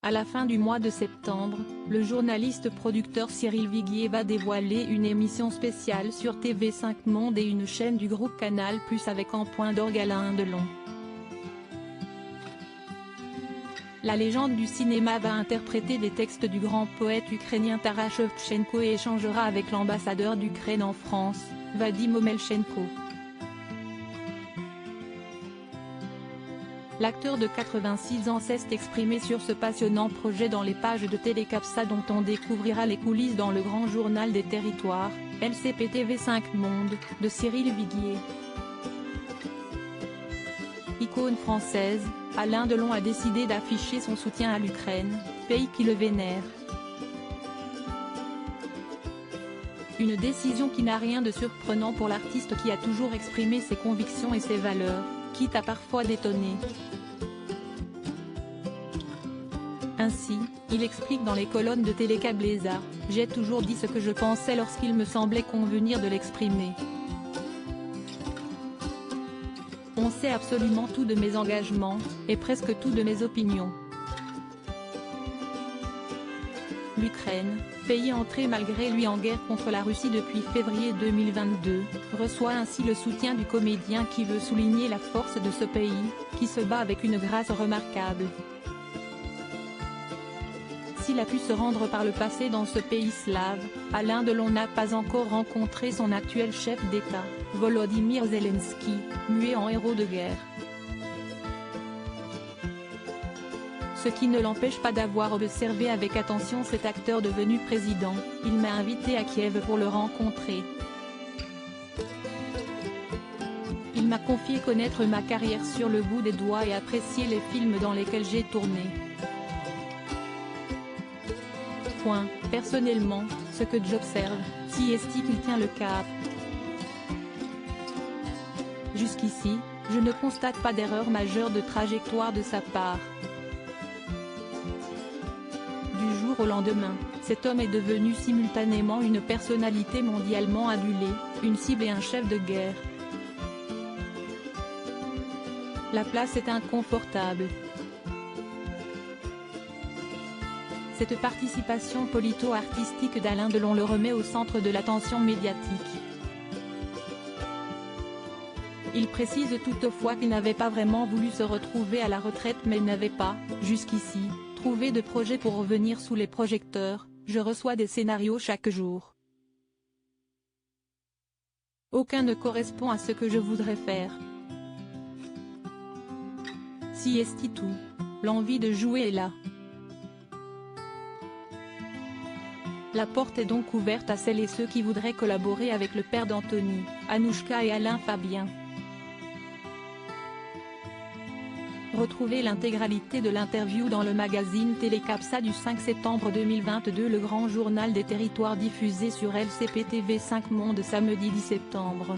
À la fin du mois de septembre, le journaliste-producteur Cyril Viguier va dévoiler une émission spéciale sur TV5 Monde et une chaîne du groupe Canal+ avec en point d'orgue Alain Delon. La légende du cinéma va interpréter des textes du grand poète ukrainien Taras Shevchenko et échangera avec l'ambassadeur d'Ukraine en France, Vadim Omelchenko. L'acteur de 86 ans s'est exprimé sur ce passionnant projet dans les pages de Télécapsa dont on découvrira les coulisses dans le grand journal des territoires, LCP TV5 Monde, de Cyril Viguier. Icône française, Alain Delon a décidé d'afficher son soutien à l'Ukraine, pays qui le vénère. Une décision qui n'a rien de surprenant pour l'artiste qui a toujours exprimé ses convictions et ses valeurs, quitte à parfois détonner. Ainsi, il explique dans les colonnes de Télécabléza, « J'ai toujours dit ce que je pensais lorsqu'il me semblait convenir de l'exprimer. On sait absolument tout de mes engagements, et presque tout de mes opinions. L'Ukraine, pays entré malgré lui en guerre contre la Russie depuis février 2022, reçoit ainsi le soutien du comédien qui veut souligner la force de ce pays, qui se bat avec une grâce remarquable. S'il a pu se rendre par le passé dans ce pays slave, Alain Delon n'a pas encore rencontré son actuel chef d'État, Volodymyr Zelensky, muet en héros de guerre. Ce qui ne l'empêche pas d'avoir observé avec attention cet acteur devenu président. Il m'a invité à Kiev pour le rencontrer. Il m'a confié connaître ma carrière sur le bout des doigts et apprécier les films dans lesquels j'ai tourné. Personnellement, ce que j'observe, si est qu'il tient le cap. Jusqu'ici, je ne constate pas d'erreur majeure de trajectoire de sa part. Du jour au lendemain, cet homme est devenu simultanément une personnalité mondialement adulée, une cible et un chef de guerre. La place est inconfortable. Cette participation polito-artistique d'Alain Delon le remet au centre de l'attention médiatique. Il précise toutefois qu'il n'avait pas vraiment voulu se retrouver à la retraite mais n'avait pas, jusqu'ici, trouvé de projet pour revenir sous les projecteurs. Je reçois des scénarios chaque jour. Aucun ne correspond à ce que je voudrais faire. Si est tout, l'envie de jouer est là. La porte est donc ouverte à celles et ceux qui voudraient collaborer avec le père d'Anthony, Anouchka et Alain Fabien. Retrouvez l'intégralité de l'interview dans le magazine Télécapsa du 5 septembre 2022, le grand journal des territoires diffusé sur LCP TV5 Monde samedi 10 septembre.